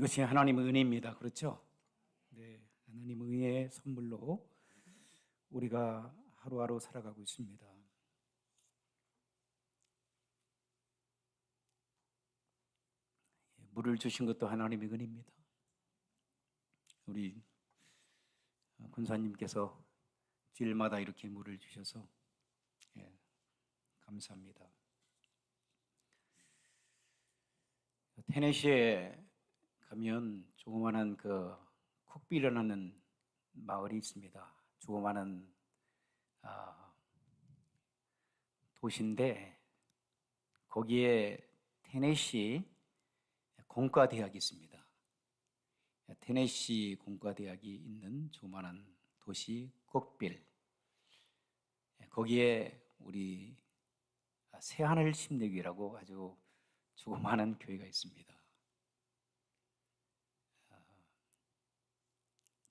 이것이 하나님의 은혜입니다. 그렇죠? 네, 하나님의 은혜의 선물로 우리가 하루하루 살아가고 있습니다. 물을 주신 것도 하나님의 은혜입니다. 우리 군사님께서 주일마다 이렇게 물을 주셔서 감사합니다. 테네시에 가면 조그마한 쿡빌이라는 마을이 있습니다. 조그마한 도시인데 거기에 테네시 공과대학이 있습니다. 테네시 공과대학이 있는 조그마한 도시 쿡빌, 거기에 우리 새하늘 심리교회라고 아주 조그마한 교회가 있습니다.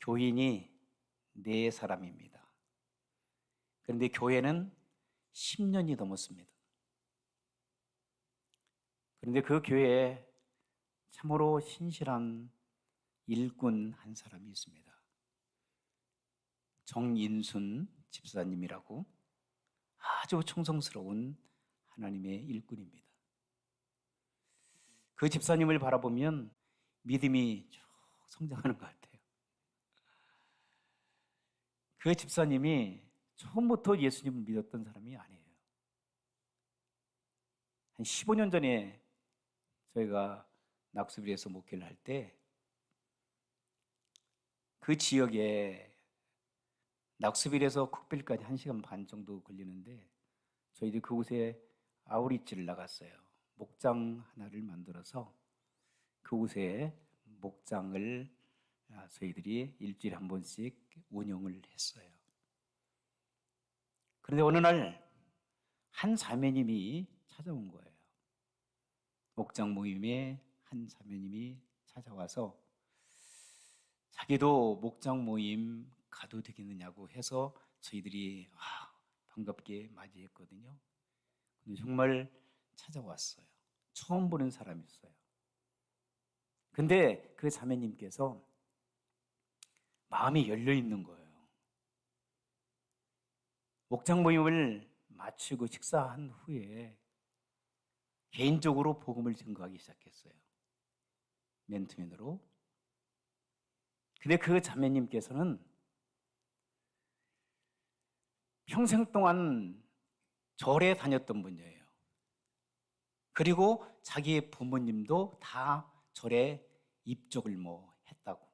교인이 4사람입니다. 그런데 교회는 10년이 넘었습니다. 그런데 그 교회에 참으로 신실한 일꾼 한 사람이 있습니다. 정인순 집사님이라고 아주 충성스러운 하나님의 일꾼입니다. 그 집사님을 바라보면 믿음이 쭉 성장하는 것 같아요. 그 집사님이 처음부터 예수님을 믿었던 사람이 아니에요. 한 15년 전에 저희가 낙수빌에서 목회를 할 때 그 지역에 낙수빌에서 쿡빌까지 1시간 반 정도 걸리는데 저희들이 그곳에 아우리치를 나갔어요. 목장 하나를 만들어서 그곳에 목장을 저희들이 일주일에 한 번씩 운영을 했어요. 그런데 어느 날 한 사모님이 찾아온 거예요. 목장 모임에 한 사모님이 찾아와서 자기도 목장 모임 가도 되겠느냐고 해서 저희들이 반갑게 맞이했거든요. 근데 정말 찾아왔어요. 처음 보는 사람이었어요. 근데 그 자매님께서 마음이 열려 있는 거예요. 목장 모임을 마치고 식사한 후에 개인적으로 복음을 증거하기 시작했어요. 맨투맨으로. 근데 그 자매님께서는 평생 동안 절에 다녔던 분이에요. 그리고 자기의 부모님도 다 절에 입적을 했다고.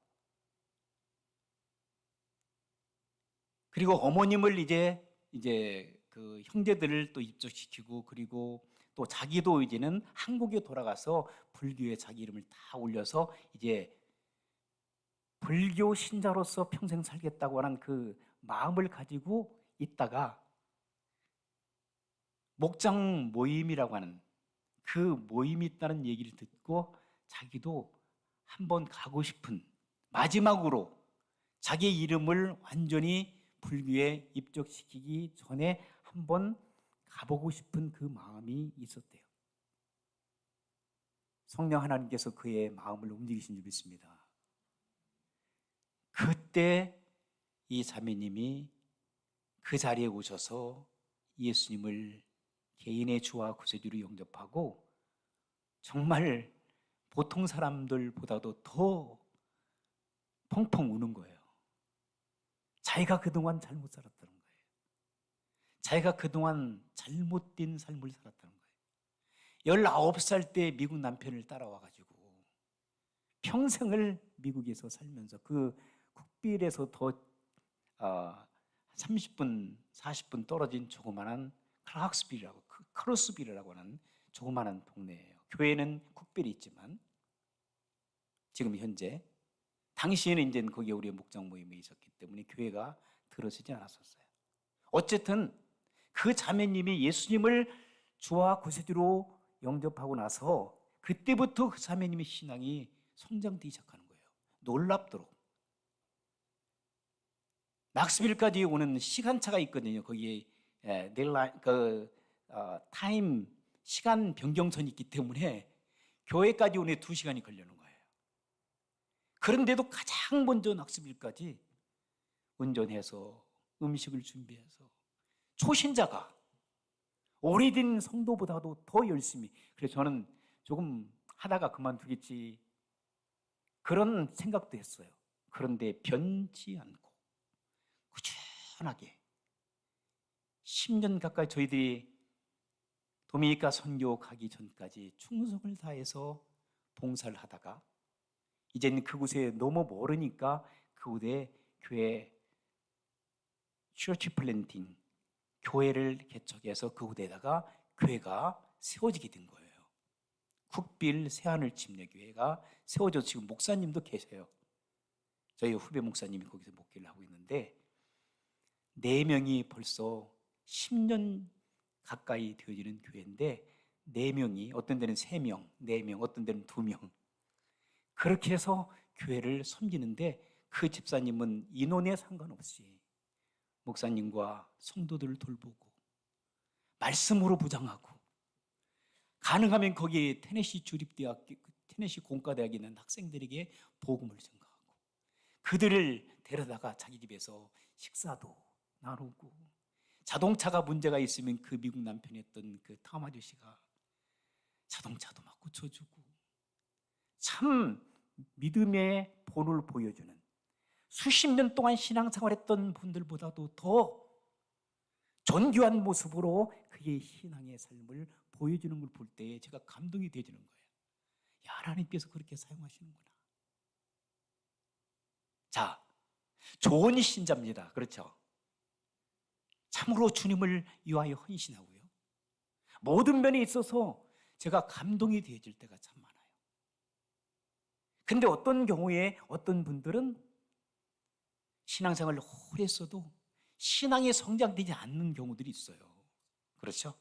그리고 어머님을 이제 그 형제들을 또 입적시키고, 그리고 또 자기도 이제는 한국에 돌아가서 불교에 자기 이름을 다 올려서 이제 불교 신자로서 평생 살겠다고 하는 그 마음을 가지고 있다가 목장 모임이라고 하는 그 모임이 있다는 얘기를 듣고 자기도 한번 가고 싶은, 마지막으로 자기 이름을 완전히 불교에 입적시키기 전에 한번 가보고 싶은 그 마음이 있었대요. 성령 하나님께서 그의 마음을 움직이신 줄 믿습니다. 그때 이 자매님이 그 자리에 오셔서 예수님을 개인의 주와 구세주로 영접하고 정말 보통 사람들보다도 더 펑펑 우는 거예요. 자기가 그동안 잘못 살았다는 거예요. 자기가 그동안 잘못된 삶을 살았다는 거예요. 19살 때 미국 남편을 따라와가지고 평생을 미국에서 살면서 그 쿡빌에서 더 30분, 40분 떨어진 조그마한 크락스빌이라고, 크로스빌이라고 하는 조그마한 동네예요. 교회는 쿡빌이 있지만 지금 현재, 당시에는 이제 거기에 우리의 목장 모임이 있었기 때문에 교회가 들어서지 않았었어요. 어쨌든 그 자매님이 예수님을 주와 구세주로 영접하고 나서 그때부터 그 자매님의 신앙이 성장되기 시작하는 거예요. 놀랍도록. 낙스빌까지 오는 시간차가 있거든요. 거기에 타임, 시간 변경선이 있기 때문에 교회까지 오는데 2시간이 걸리는 거예요. 그런데도 가장 먼저 학습일까지 운전해서 음식을 준비해서 초신자가 오래된 성도보다도 더 열심히, 그래서 저는 조금 하다가 그만두겠지 그런 생각도 했어요. 그런데 변치 않고 꾸준하게 10년 가까이 저희들이 도미니카 선교 가기 전까지 충성을 다해서 봉사를 하다가 이제는 그곳에 너무 멀으니까 그곳에 교회 처치 플랜팅, 교회를 개척해서 그곳에다가 교회가 세워지게 된 거예요. 국빌 새하늘 침례교회가 세워져 지금 목사님도 계세요. 저희 후배 목사님이 거기서 목회를 하고 있는데 4명이 벌써 10년 가까이 되어지는 교회인데 4명이 어떤 데는 3명, 4명, 어떤 데는 2명 그렇게 해서 교회를 섬기는데 그 집사님은 인원에 상관없이 목사님과 성도들을 돌보고 말씀으로 부장하고 가능하면 거기 테네시 주립대학교, 테네시 공과대학에 있는 학생들에게 복음을 전가하고 그들을 데려다가 자기 집에서 식사도 나누고 자동차가 문제가 있으면 그 미국 남편이었던 그 탐 아저씨가 자동차도 막 고쳐주고 참 믿음의 본을 보여주는 수십 년 동안 신앙생활했던 분들보다도 더 존귀한 모습으로 그의 신앙의 삶을 보여주는 걸 볼 때 제가 감동이 되어지는 거예요. 야, 하나님께서 그렇게 사용하시는구나. 자, 좋은 신자입니다. 그렇죠? 참으로 주님을 위하여 헌신하고요. 모든 면에 있어서 제가 감동이 되어질 때가 참 많아요. 근데 어떤 경우에 어떤 분들은 신앙생활을 오래 했어도 신앙이 성장되지 않는 경우들이 있어요. 그렇죠?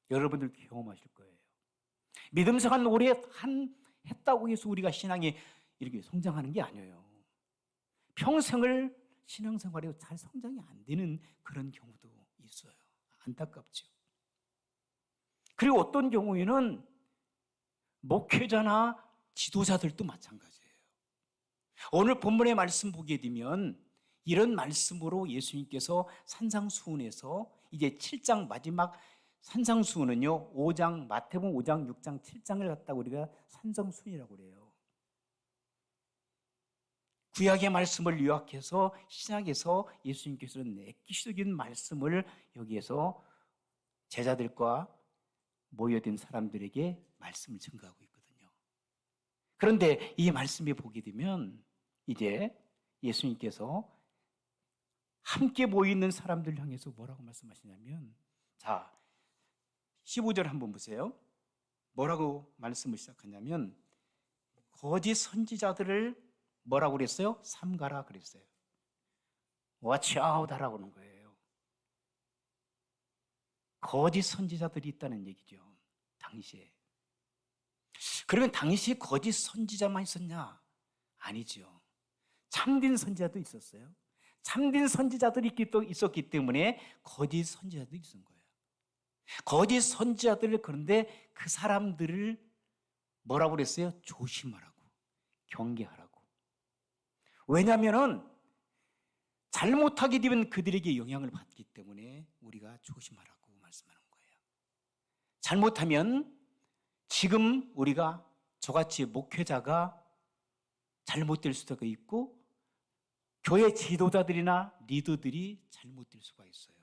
여러분들 경험하실 거예요. 믿음 생활 오래 했다고 해서 우리가 신앙이 이렇게 성장하는 게 아니에요. 평생을 신앙생활에 잘 성장이 안 되는 그런 경우도 있어요. 안타깝죠. 그리고 어떤 경우에는 목회자나 지도자들도 마찬가지예요. 오늘 본문의 말씀 보게 되면 이런 말씀으로 예수님께서 산상수훈에서 이제 7장 마지막 산상수훈은요 5장 마태복음 5장 6장 7장을 갖다가 우리가 산상수훈이라고 그래요. 구약의 말씀을 요약해서 신약에서 예수님께서는 엑기시적인 말씀을 여기에서 제자들과 모여든 사람들에게 말씀을 전가하고 있거든요. 그런데 이 말씀에 보게 되면 이제 예수님께서 함께 모이는 사람들 향해서 뭐라고 말씀하시냐면 자 15절 한번 보세요. 뭐라고 말씀을 시작하냐면 거짓 선지자들을 뭐라고 그랬어요? 삼가라 그랬어요. Watch out 하라고 하는 거예요. 거짓 선지자들이 있다는 얘기죠. 당시에. 그러면 당시에 거짓 선지자만 있었냐? 아니죠. 참된 선지자도 있었어요. 참된 선지자들이 있었기 때문에 거짓 선지자도 있었던 거예요. 거짓 선지자들을 그런데 그 사람들을 뭐라고 그랬어요? 조심하라고, 경계하라고. 왜냐하면 잘못하게 되면 그들에게 영향을 받기 때문에 우리가 조심하라고 말씀하는 거예요. 잘못하면 지금 우리가 저같이 목회자가 잘못될 수도 있고 교회 지도자들이나 리더들이 잘못될 수가 있어요.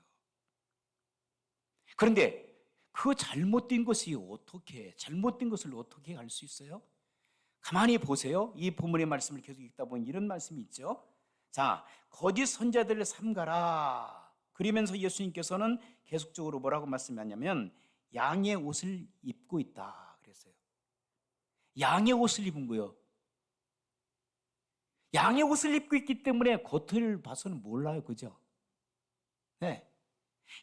그런데 그 잘못된 것이 잘못된 것을 어떻게 알 수 있어요? 가만히 보세요. 이 본문의 말씀을 계속 읽다 보면 이런 말씀이 있죠. 자, 거짓 선자들을 삼가라. 그러면서 예수님께서는 계속적으로 뭐라고 말씀하냐면 양의 옷을 입고 있다 그랬어요. 양의 옷을 입은 거예요. 양의 옷을 입고 있기 때문에 겉을 봐서는 몰라요. 그죠? 네.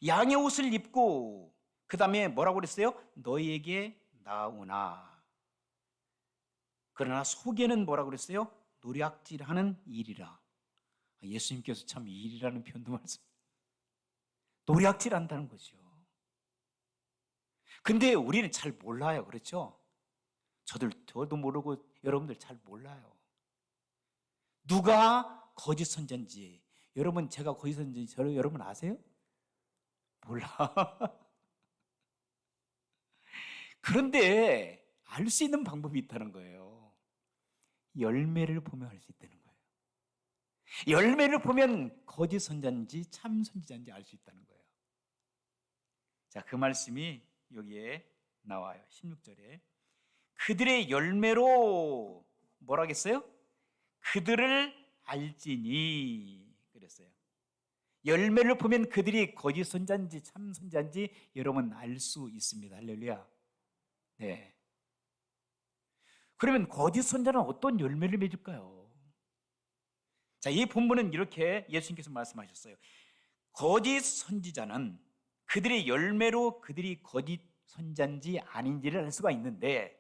양의 옷을 입고 그 다음에 뭐라고 그랬어요? 너희에게 나오나. 그러나 속에는 뭐라고 그랬어요? 노략질하는 일이라. 예수님께서 참 일이라는 표현도 말씀. 노략질한다는 거죠. 근데 우리는 잘 몰라요. 그렇죠? 저도 모르고 여러분들 잘 몰라요. 누가 거짓 선지자인지, 여러분 제가 거짓 선지자인지 여러분 아세요? 몰라. 그런데 알 수 있는 방법이 있다는 거예요. 열매를 보면 알 수 있다는 거예요. 열매를 보면 거짓 선지자인지 참 선지자인지 알 수 있다는 거예요. 자, 그 말씀이 여기에 나와요. 16절에 그들의 열매로 뭐라겠어요? 그들을 알지니 그랬어요. 열매를 보면 그들이 거짓 선지자인지 참 선지자인지 여러분 알 수 있습니다. 할렐루야. 네. 그러면 거짓 선지자는 어떤 열매를 맺을까요? 자, 이 본문은 이렇게 예수님께서 말씀하셨어요. 거짓 선지자는 그들의 열매로 그들이 거짓 선지자인지 아닌지를 알 수가 있는데,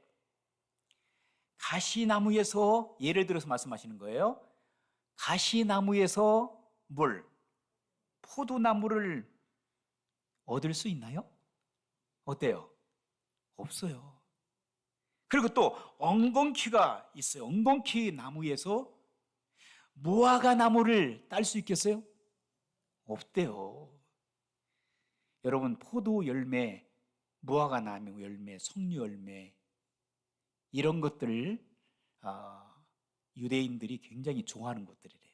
가시나무에서 예를 들어서 말씀하시는 거예요. 가시나무에서 포도나무를 얻을 수 있나요? 어때요? 없어요. 그리고 또 엉겅퀴가 있어요. 엉겅퀴 나무에서 무화과 나무를 딸 수 있겠어요? 없대요. 여러분, 포도 열매, 무화과 나무 열매, 석류 열매 이런 것들을 유대인들이 굉장히 좋아하는 것들이래요.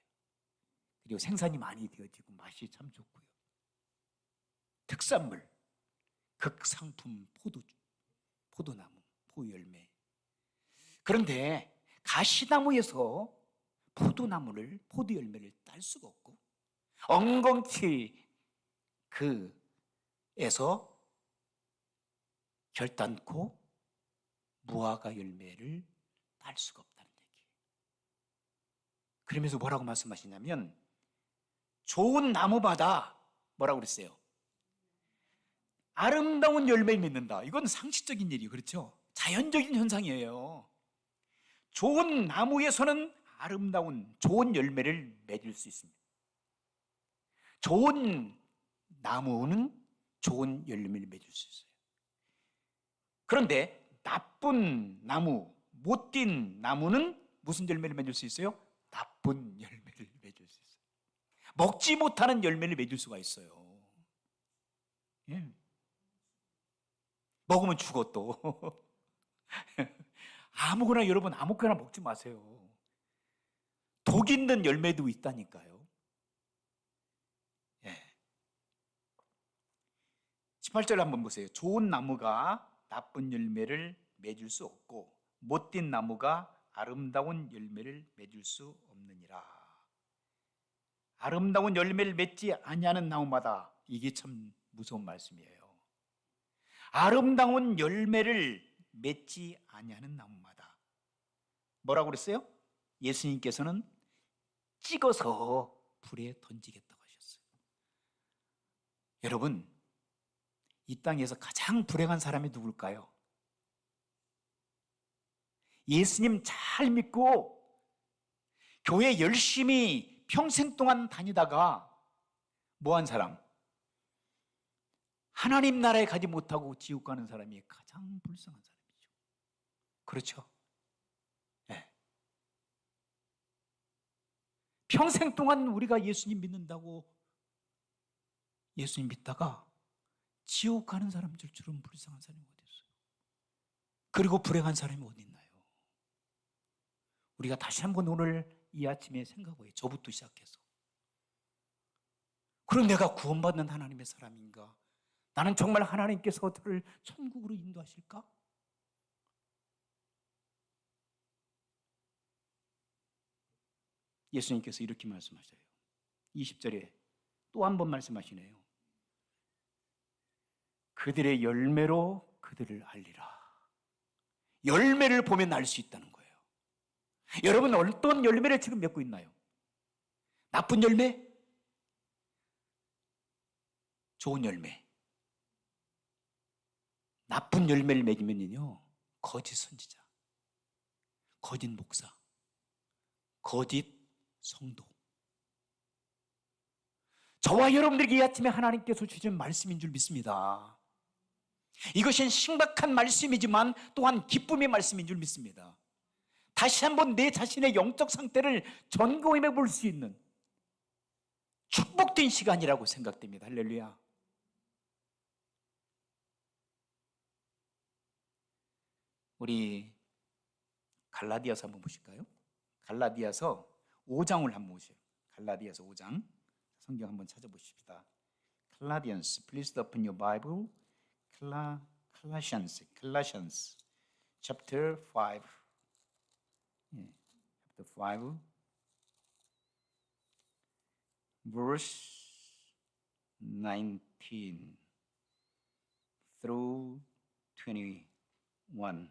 그리고 생산이 많이 되어지고 맛이 참 좋고요. 특산물, 극상품 포도나무, 포열매. 그런데 가시나무에서 포도 열매를 딸 수가 없고, 엉겅퀴 에서 결단코 무화과 열매를 딸 수가 없다는 얘기예요. 그러면서 뭐라고 말씀하시냐면, 좋은 나무마다 뭐라고 그랬어요? 아름다운 열매를 맺는다. 이건 상식적인 일이에요. 그렇죠? 자연적인 현상이에요. 좋은 나무에서는 아름다운 좋은 열매를 맺을 수 있습니다. 좋은 나무는 좋은 열매를 맺을 수 있어요. 그런데 나쁜 나무, 못된 나무는 무슨 열매를 맺을 수 있어요? 나쁜 열매를 맺을 수 있어요. 먹지 못하는 열매를 맺을 수가 있어요. 예. 먹으면 죽어 또. 아무거나 여러분 아무거나 먹지 마세요. 독 있는 열매도 있다니까요. 예. 18절 한번 보세요. 좋은 나무가 나쁜 열매를 맺을 수 없고 못된 나무가 아름다운 열매를 맺을 수 없느니라. 아름다운 열매를 맺지 아니하는 나무마다, 이게 참 무서운 말씀이에요. 아름다운 열매를 맺지 아니하는 나무마다 뭐라고 그랬어요? 예수님께서는 찍어서 불에 던지겠다고 하셨어요. 여러분, 이 땅에서 가장 불행한 사람이 누굴까요? 예수님 잘 믿고 교회 열심히 평생 동안 다니다가 뭐한 사람? 하나님 나라에 가지 못하고 지옥 가는 사람이 가장 불쌍한 사람이죠. 그렇죠? 네. 평생 동안 우리가 예수님 믿는다고 예수님 믿다가 지옥 가는 사람들처럼 불쌍한 사람이 어디 있어요? 그리고 불행한 사람이 어디 있나요? 우리가 다시 한번 오늘 이 아침에 생각해요. 저부터 시작해서. 그럼 내가 구원받는 하나님의 사람인가? 나는 정말 하나님께서 저를 천국으로 인도하실까? 예수님께서 이렇게 말씀하셔요. 20절에 또 한 번 말씀하시네요. 그들의 열매로 그들을 알리라. 열매를 보면 알 수 있다는 거예요. 여러분, 어떤 열매를 지금 맺고 있나요? 나쁜 열매? 좋은 열매? 나쁜 열매를 맺으면요, 거짓 선지자, 거짓 목사, 거짓 성도. 저와 여러분들에게 이 아침에 하나님께서 주신 말씀인 줄 믿습니다. 이것은 신박한 말씀이지만 또한 기쁨의 말씀인 줄 믿습니다. 다시 한번 내 자신의 영적 상태를 점검해 볼 수 있는 축복된 시간이라고 생각됩니다. 할렐루야. 우리 갈라디아서 한번 보실까요? 갈라디아서 5장을 한번 보세요. 갈라디아서 5장 성경 한번 찾아보십시다. Colossians, please open your Bible. Colossians, chapter 5. Chapter 5, verse 19 through 21.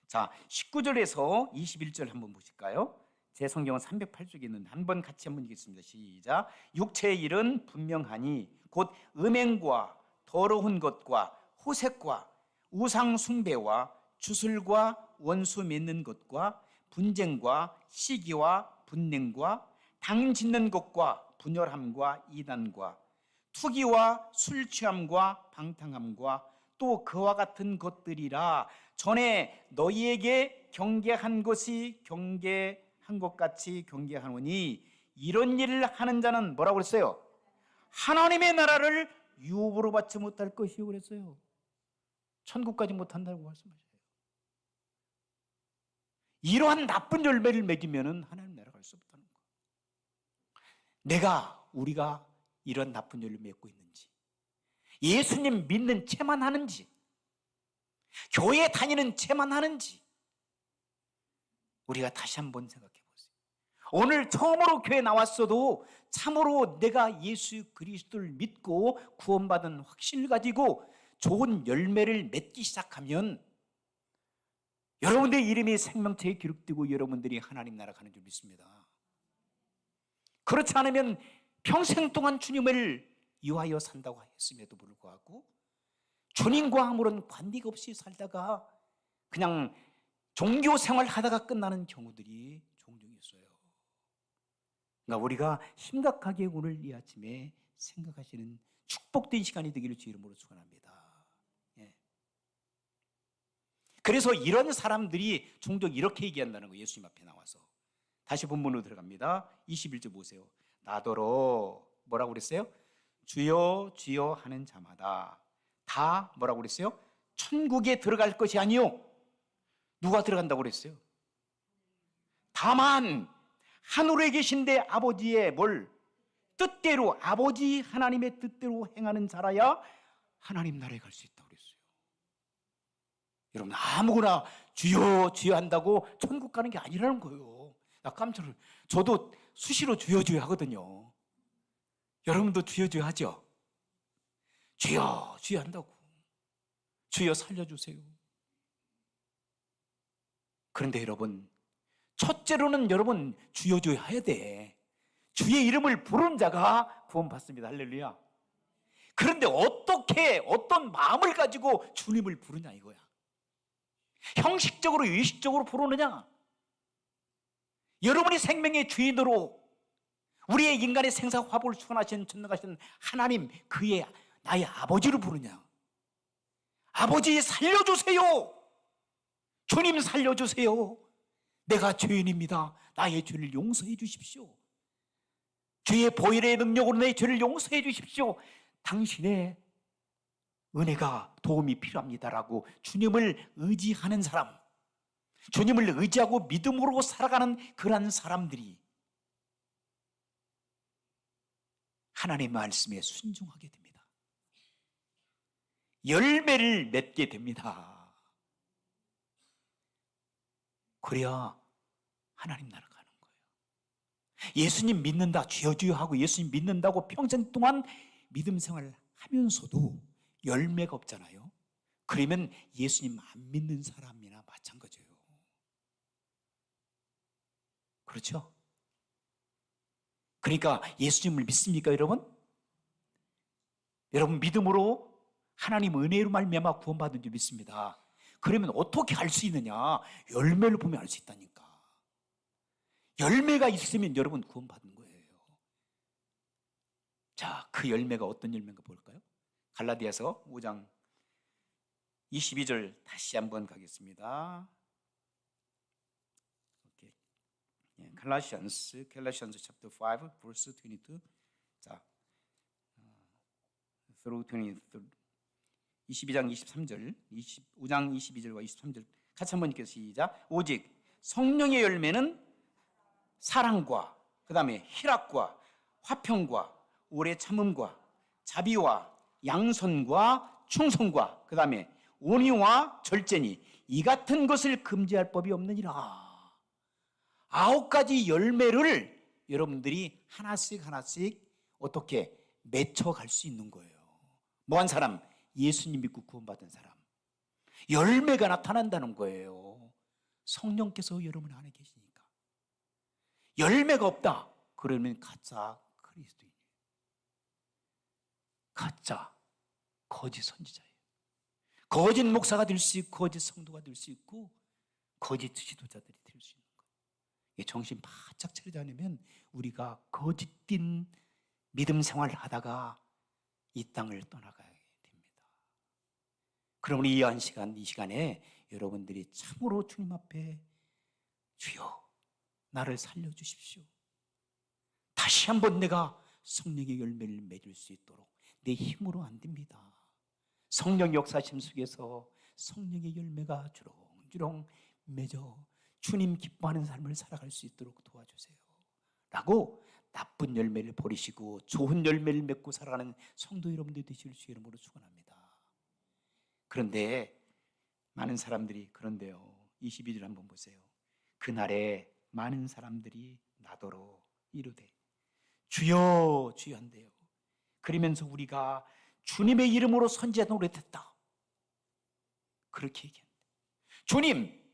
자, 19절에서 21절 한번 보실까요? 제 성경은 308쪽에 있는데 한번 같이 한번 읽겠습니다. 시작. 육체의 일은 분명하니 곧 음행과 더러운 것과 호색과 우상 숭배와 주술과 원수 맺는 것과 분쟁과 시기와 분냉과 당 짓는 것과 분열함과 이단과 투기와 술 취함과 방탕함과 또 그와 같은 것들이라. 전에 너희에게 경계한 것이 경계한 것 같이 경계하노니 이런 일을 하는 자는 뭐라고 그랬어요? 하나님의 나라를 유업으로 받지 못할 것이요 그랬어요. 천국까지 못한다고 말씀하셔요. 이러한 나쁜 열매를 맺으면 하나님 나라 갈 수 없다는 거. 우리가 이런 나쁜 열매를 맺고 있는지, 예수님 믿는 채만 하는지, 교회 다니는 채만 하는지 우리가 다시 한번 생각해 보세요. 오늘 처음으로 교회 나왔어도 참으로 내가 예수 그리스도를 믿고 구원받은 확신을 가지고 좋은 열매를 맺기 시작하면 여러분들의 이름이 생명책에 기록되고 여러분들이 하나님 나라 가는 줄 믿습니다. 그렇지 않으면 평생 동안 주님을 위하여 산다고 했음에도 불구하고 주님과 아무런 관계가 없이 살다가 그냥 종교 생활 하다가 끝나는 경우들이 종종 있어요. 그러니까 우리가 심각하게 오늘 이 아침에 생각하시는 축복된 시간이 되기를 주 이름으로 축원합니다. 예. 그래서 이런 사람들이 종종 이렇게 얘기한다는 거예요. 예수님 앞에 나와서. 다시 본문으로 들어갑니다. 21절 보세요. 나더러 뭐라고 그랬어요? 주여 주여 하는 자마다 다 뭐라고 그랬어요? 천국에 들어갈 것이 아니요. 누가 들어간다고 그랬어요? 다만 하늘에 계신데 아버지의 뭘 뜻대로, 아버지 하나님의 뜻대로 행하는 자라야 하나님 나라에 갈 수 있다고 그랬어요. 여러분, 아무거나 주여 주여 한다고 천국 가는 게 아니라는 거예요. 나 깜짝 놀랐어요. 저도 수시로 주여 주여 하거든요. 여러분도 주여 주여 하죠? 주여 주여 한다고. 주여 살려주세요. 그런데 여러분, 첫째로는 여러분 주여 주여 해야 돼. 주의 이름을 부른 자가 구원받습니다. 할렐루야. 그런데 어떻게, 어떤 마음을 가지고 주님을 부르냐 이거야. 형식적으로 의식적으로 부르느냐, 여러분이 생명의 주인으로 우리의 인간의 생사 화복을 주관하신 전능하신 하나님, 그의 나의 아버지를 부르냐. 아버지 살려주세요. 주님 살려주세요. 내가 죄인입니다. 나의 죄를 용서해 주십시오. 주의 보혈의 능력으로 내 죄를 용서해 주십시오. 당신의 은혜가 도움이 필요합니다라고 주님을 의지하는 사람, 주님을 의지하고 믿음으로 살아가는 그러한 사람들이 하나님의 말씀에 순종하게 됩니다. 열매를 맺게 됩니다. 그래야 하나님 나라 가는 거예요. 예수님 믿는다, 주여 주여 하고 예수님 믿는다고 평생 동안 믿음 생활을 하면서도 열매가 없잖아요. 그러면 예수님 안 믿는 사람이나 마찬가지예요. 그렇죠? 그러니까 예수님을 믿습니까, 여러분? 여러분 믿음으로 하나님 은혜로 말미암아 구원받은 줄 믿습니다. 그러면 어떻게 알 수 있느냐? 열매를 보면 알 수 있다니까. 열매가 있으면 여러분 구원받은 거예요. 자, 그 열매가 어떤 열매인가 볼까요? 갈라디아서 5장 22절 다시 한번 가겠습니다. Galatians chapter 5 verse 22. 자, through 22장 23절, 25장 22절과 23절 같이 한번 읽겠습니다. 시작. 오직 성령의 열매는 사랑과 그 다음에 희락과 화평과 오래 참음과 자비와 양선과 충성과 그 다음에 온유와 절제니 이 같은 것을 금지할 법이 없느니라. 9가지 열매를 여러분들이 하나씩 어떻게 맺혀갈 수 있는 거예요. 뭐한 사람? 예수님 믿고 구원받은 사람. 열매가 나타난다는 거예요. 성령께서 여러분 안에 계시니까. 열매가 없다 그러면 가짜 그리스도인이에요. 가짜 거짓 선지자예요. 거짓 목사가 될 수 있고 거짓 성도가 될 수 있고 거짓 지도자들이 될 수 있는 거예요. 정신 바짝 차리지 않으면 우리가 거짓된 믿음 생활을 하다가 이 땅을 떠나가야 됩니다. 그럼 우리 이 시간에 여러분들이 참으로 주님 앞에 주여 나를 살려주십시오. 다시 한번 내가 성령의 열매를 맺을 수 있도록 내 힘으로 안 됩니다. 성령 역사심 속에서 성령의 열매가 주렁주렁 맺어 주님 기뻐하는 삶을 살아갈 수 있도록 도와주세요 라고 나쁜 열매를 버리시고 좋은 열매를 맺고 살아가는 성도 여러분들이 되실 수 이름으로 축원합니다. 그런데 많은 사람들이 그런데요 22절 한번 보세요. 그날에 많은 사람들이 나더러 이르되 주여 주여 한대요. 그러면서 우리가 주님의 이름으로 선지자 노릇했다 그렇게 얘기합니다. 주님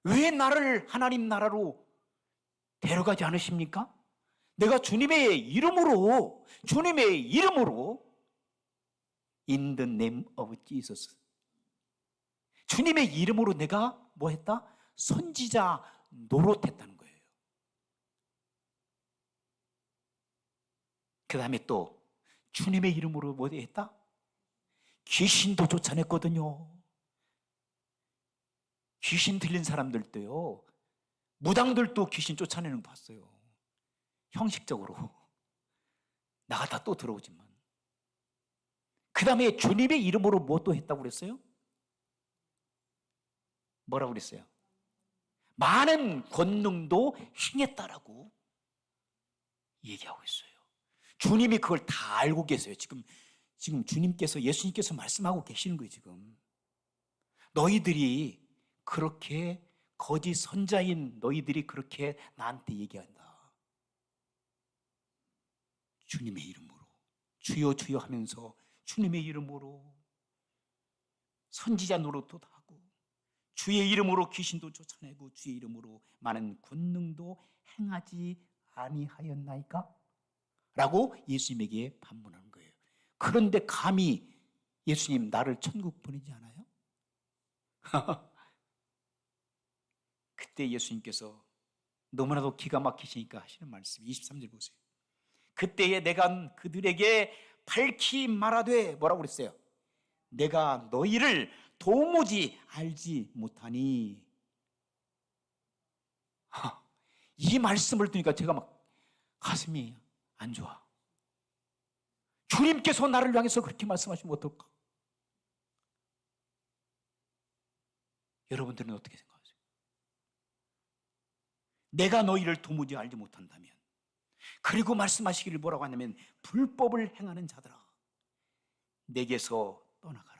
왜 나를 하나님 나라로 데려가지 않으십니까? 내가 주님의 이름으로 In the name of Jesus 주님의 이름으로 내가 뭐 했다? 선지자 노릇했다는 거예요. 그 다음에 또 주님의 이름으로 뭐 했다? 귀신도 쫓아냈거든요. 귀신 들린 사람들도요 무당들도 귀신 쫓아내는 거 봤어요. 형식적으로 나가다 또 들어오지만 그 다음에 주님의 이름으로 뭐 또 했다고 그랬어요? 뭐라고 그랬어요? 많은 권능도 행했다라고 얘기하고 있어요. 주님이 그걸 다 알고 계세요. 지금 주님께서 예수님께서 말씀하고 계시는 거예요. 지금 너희들이 그렇게 거짓 선자인 너희들이 그렇게 나한테 얘기한다. 주님의 이름으로 주여 주여 하면서 주님의 이름으로 선지자 노릇도 하고 주의 이름으로 귀신도 쫓아내고 주의 이름으로 많은 권능도 행하지 아니하였나이까? 라고 예수님에게 반문하는 거예요. 그런데 감히 예수님 나를 천국 보내지 않아요? 그때 예수님께서 너무나도 기가 막히시니까 하시는 말씀 23절 보세요. 그때에 내가 그들에게 밝히 말하되 뭐라고 그랬어요? 내가 너희를 도무지 알지 못하니. 이 말씀을 듣니까 제가 막 가슴이 안 좋아. 주님께서 나를 향해서 그렇게 말씀하시면 어떨까? 여러분들은 어떻게 생각하세요? 내가 너희를 도무지 알지 못한다면, 그리고 말씀하시기를 뭐라고 하냐면 불법을 행하는 자들아 내게서 떠나가라.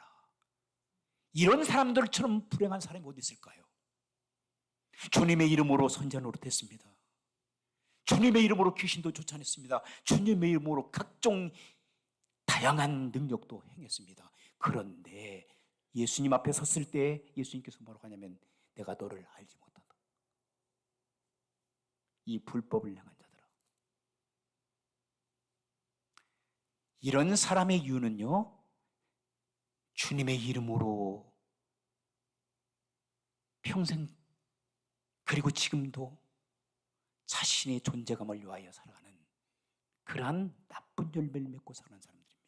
이런 사람들처럼 불행한 사람이 어디 있을까요? 주님의 이름으로 선지자 노릇했습니다. 주님의 이름으로 귀신도 쫓아냈습니다. 주님의 이름으로 각종 다양한 능력도 행했습니다. 그런데 예수님 앞에 섰을 때 예수님께서 뭐라고 하냐면 내가 너를 알지 못한다. 이 불법을 행한 자들아. 이런 사람의 이유는요, 주님의 이름으로 평생 그리고 지금도 자신의 존재감을 위하여 살아가는 그러한 나쁜 열매를 맺고 살아가는 사람들입니다.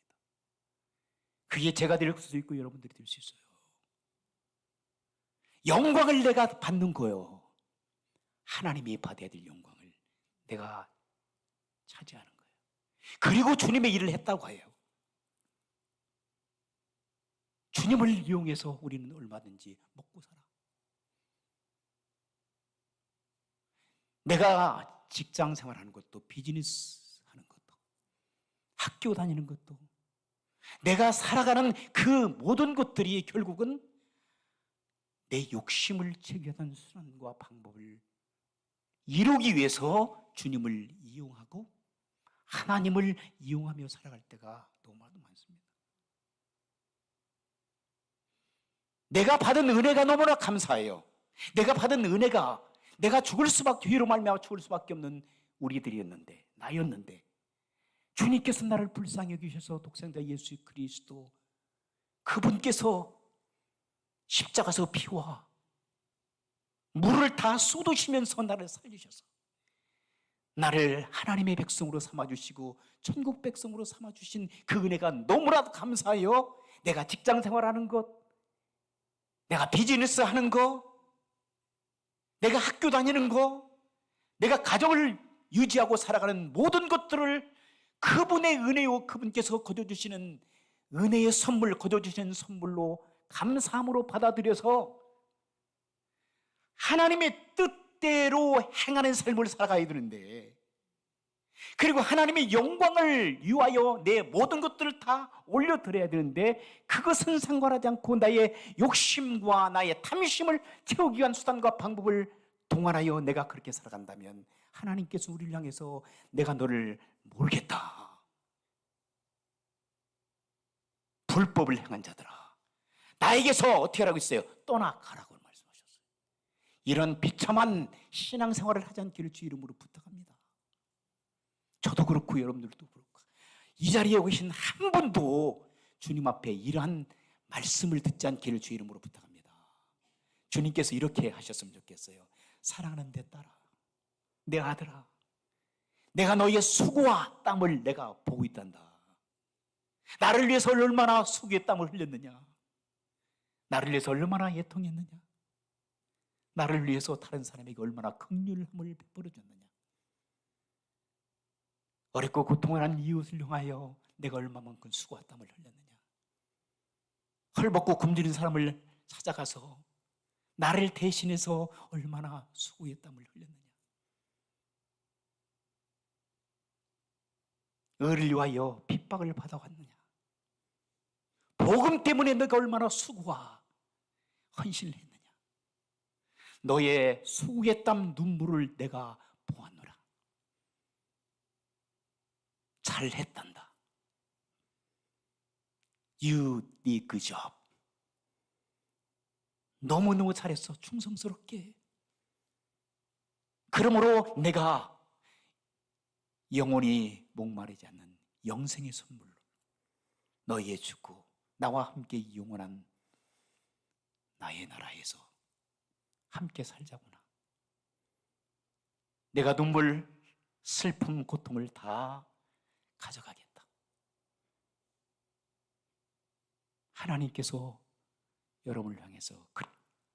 그게 제가 될 수도 있고 여러분들이 될 수 있어요. 영광을 내가 받는 거예요. 하나님이 받아야 될 영광을 내가 차지하는 거예요. 그리고 주님의 일을 했다고 해요. 주님을 이용해서 우리는 얼마든지 먹고 살아. 내가 직장 생활하는 것도, 비즈니스 하는 것도, 학교 다니는 것도, 내가 살아가는 그 모든 것들이 결국은 내 욕심을 채취하던 수단과 방법을 이루기 위해서 주님을 이용하고 하나님을 이용하며 살아갈 때가 너무나도 많습니다. 내가 받은 은혜가 너무나 감사해요. 내가 받은 은혜가 내가 죽을 수밖에, 죄로 말미암아 죽을 수밖에 없는 우리들이었는데, 나였는데 주님께서 나를 불쌍히 여기셔서 독생자 예수 그리스도 그분께서 십자가에서 피와 물을 다 쏟으시면서 나를 살리셔서 나를 하나님의 백성으로 삼아주시고 천국 백성으로 삼아주신 그 은혜가 너무나도 감사해요. 내가 직장 생활하는 것, 내가 비즈니스 하는 거, 내가 학교 다니는 거, 내가 가정을 유지하고 살아가는 모든 것들을 그분의 은혜요, 그분께서 거둬주시는 은혜의 선물, 거둬주시는 선물로 감사함으로 받아들여서 하나님의 뜻대로 행하는 삶을 살아가야 되는데, 그리고 하나님의 영광을 위하여 내 모든 것들을 다 올려드려야 되는데, 그것은 상관하지 않고 나의 욕심과 나의 탐심을 채우기 위한 수단과 방법을 동원하여 내가 그렇게 살아간다면 하나님께서 우리를 향해서 내가 너를 모르겠다, 불법을 행한 자들아, 나에게서 어떻게 하라고 있어요? 떠나가라고 말씀하셨어요. 이런 비참한 신앙생활을 하지 않기를 주 이름으로 부탁합니다. 저도 그렇고 여러분들도 그렇고 이 자리에 계신 한 분도 주님 앞에 이러한 말씀을 듣지 않기를 주 이름으로 부탁합니다. 주님께서 이렇게 하셨으면 좋겠어요. 사랑하는 내 딸아, 내 아들아, 내가 너희의 수고와 땀을 내가 보고 있단다. 나를 위해서 얼마나 수고의 땀을 흘렸느냐, 나를 위해서 얼마나 애통했느냐, 나를 위해서 다른 사람에게 얼마나 긍휼함을 베풀어줬느냐, 어렵고 고통을 한 이웃을 향하여 내가 얼마만큼 수고와 땀을 흘렸느냐, 헐벗고 굶주린 사람을 찾아가서 나를 대신해서 얼마나 수고의 땀을 흘렸느냐, 의를 위하여 핍박을 받아왔느냐, 복음 때문에 내가 얼마나 수고와 헌신을 했느냐, 너의 수고의 땀 눈물을 내가 보았노라. 잘했단다. You did good job. 너무너무 잘했어. 충성스럽게. 그러므로 내가 영원히 목마르지 않는 영생의 선물로 너희의 주고 나와 함께 영원한 나의 나라에서 함께 살자구나. 내가 눈물, 슬픔, 고통을 다 가져가겠다. 하나님께서 여러분을 향해서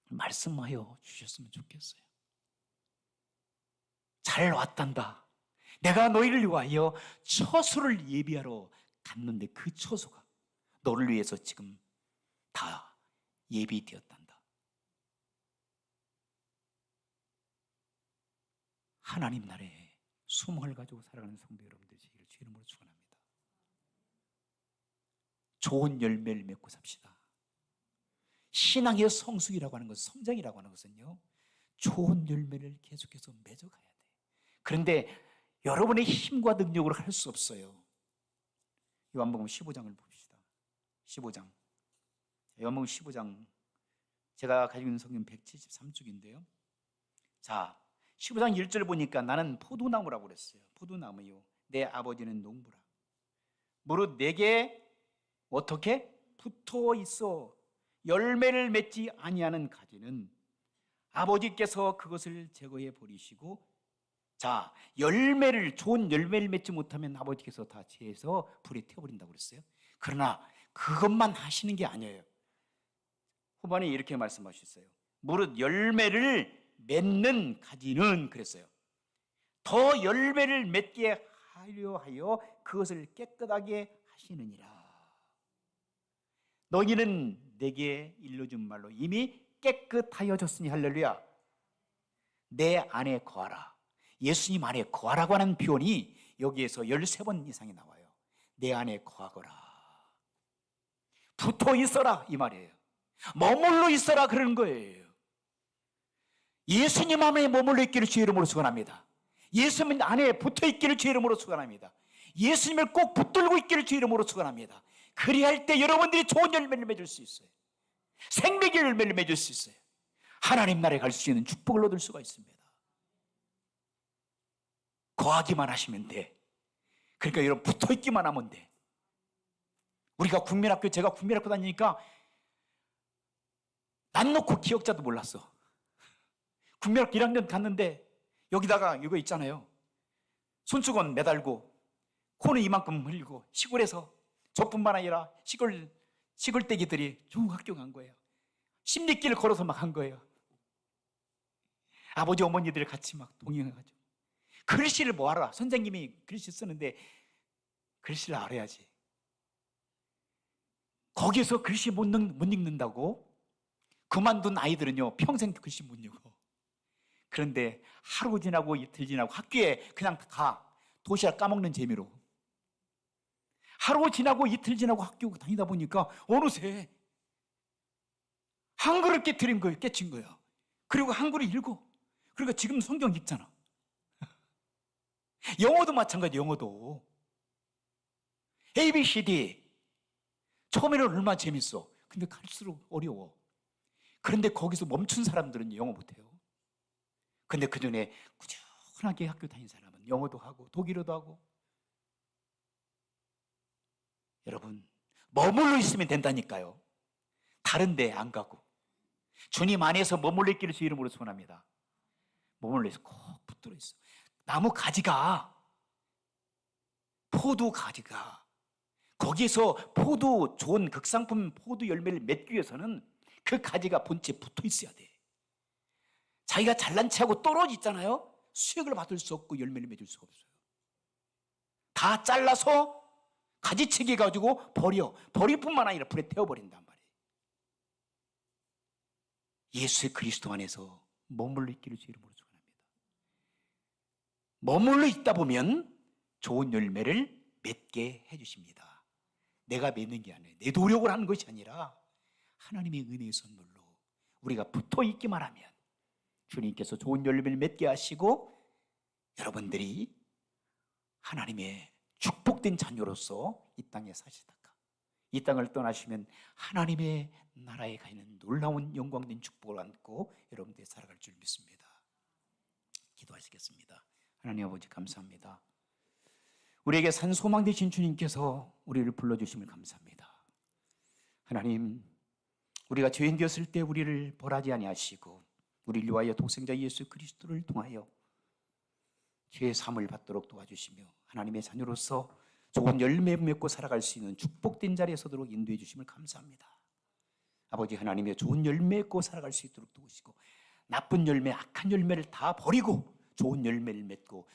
말씀하여 주셨으면 좋겠어요. 잘 왔단다. 내가 너희를 위하여 처소를 예비하러 갔는데 그 처소가 너를 위해서 지금 다 예비되었단다. 하나님 나라에 소망을 가지고 살아가는 성도 여러분들 되기를 주 이름으로 축원합니다. 좋은 열매를 맺고 삽시다. 신앙의 성숙이라고 하는 것은, 성장이라고 하는 것은요, 좋은 열매를 계속해서 맺어가야 돼. 그런데 여러분의 힘과 능력으로 할 수 없어요. 요한복음 15장을 봅시다. 15장. 요한복음 15장. 제가 가지고 있는 성경 173쪽인데요. 자, 15장 1절 보니까 나는 포도나무라고 그랬어요. 포도나무요. 내 아버지는 농부라. 무릇 내게 어떻게 붙어 있어 열매를 맺지 아니하는 가지는 아버지께서 그것을 제거해 버리시고, 자, 열매를, 좋은 열매를 맺지 못하면 아버지께서 다 제해서 불에 태워버린다고 그랬어요. 그러나 그것만 하시는 게 아니에요. 후반에 이렇게 말씀하셨어요. 무릇 열매를 맺는 가지는 그랬어요. 더 열매를 맺게 하려 하여 그것을 깨끗하게 하시느니라. 너희는 내게 일러준 말로 이미 깨끗하여졌으니 할렐루야. 내 안에 거하라. 예수님 안에 거하라고 하는 표현이 여기에서 13번 이상이 나와요. 내 안에 거하거라. 붙어 있어라 이 말이에요. 머물러 있어라 그러는 거예요. 예수님 안에 머물러 있기를 주의 이름으로 축원합니다. 예수님 안에 붙어 있기를 주의 이름으로 축원합니다. 예수님을 꼭 붙들고 있기를 주의 이름으로 축원합니다. 그리할 때 여러분들이 좋은 열매를 맺을 수 있어요. 생명의 열매를 맺을 수 있어요. 하나님 나라에 갈 수 있는 축복을 얻을 수가 있습니다. 거하기만 하시면 돼. 그러니까 여러분 붙어 있기만 하면 돼. 우리가 제가 국민학교 다니니까 난 놓고 기억자도 몰랐어. 국민학교 1학년 갔는데 여기다가 이거 있잖아요. 손수건 매달고 코는 이만큼 흘리고 시골에서 저뿐만 아니라 시골떼기들이 쭉 학교 간 거예요. 십리길을 걸어서 막 한 거예요. 아버지 어머니들 같이 막 동행해가지고 글씨를 뭐 알아? 선생님이 글씨 쓰는데 글씨를 알아야지. 거기서 글씨 못 읽는다고 그만둔 아이들은요 평생 글씨 못 읽어. 그런데 하루 지나고 이틀 지나고 학교에 그냥 가. 도시락 까먹는 재미로. 하루 지나고 이틀 지나고 학교 다니다 보니까 어느새 한글을 깨트린 거예요. 깨친 거예요. 그리고 한글을 읽어. 그러니까 지금 성경 읽잖아. 영어도 마찬가지. 영어도 ABCD 처음에는 얼마나 재밌어. 근데 갈수록 어려워. 그런데 거기서 멈춘 사람들은 영어 못해요. 근데 그 전에 꾸준하게 학교 다닌 사람은 영어도 하고 독일어도 하고. 여러분 머물러 있으면 된다니까요. 다른 데 안 가고 주님 안에서 머물러 있기를 주 이름으로 소원합니다. 머물러 있어. 꼭 붙들어 있어. 나무 가지가 포도 가지가 거기에서 포도 좋은 극상품 포도 열매를 맺기 위해서는 그 가지가 본체에 붙어 있어야 돼. 자기가 잘난 체하고 떨어지잖아요. 수익을 받을 수 없고 열매를 맺을 수가 없어요. 다 잘라서 가지치기 가지고 버릴 뿐만 아니라 불에 태워버린단 말이에요. 예수의 그리스도 안에서 머물러 있기를 주 이름으로 축원합니다. 머물러 있다 보면 좋은 열매를 맺게 해주십니다. 내가 맺는 게 아니에요. 내 노력을 하는 것이 아니라 하나님의 은혜의 선물로 우리가 붙어 있기만 하면 주님께서 좋은 열매를 맺게 하시고 여러분들이 하나님의 축복된 자녀로서 이 땅에 사시다가 이 땅을 떠나시면 하나님의 나라에 가 있는 놀라운 영광된 축복을 안고 여러분들이 살아갈 줄 믿습니다. 기도하시겠습니다. 하나님 아버지 감사합니다. 우리에게 산 소망 되신 주님께서 우리를 불러주심을 감사합니다. 하나님, 우리가 죄인 되었을 때 우리를 벌하지 아니하시고 우리를 위하여 독생자 예수 그리스도를 통하여 죄의 사함을 받도록 도와주시며 하나님의 자녀로서 좋은 열매 맺고 살아갈 수 있는 축복된 자리에 서도록 인도해 주심을 감사합니다. 아버지 하나님의 좋은 열매 맺고 살아갈 수 있도록 도우시고 나쁜 열매, 악한 열매를 다 버리고 좋은 열매를 맺고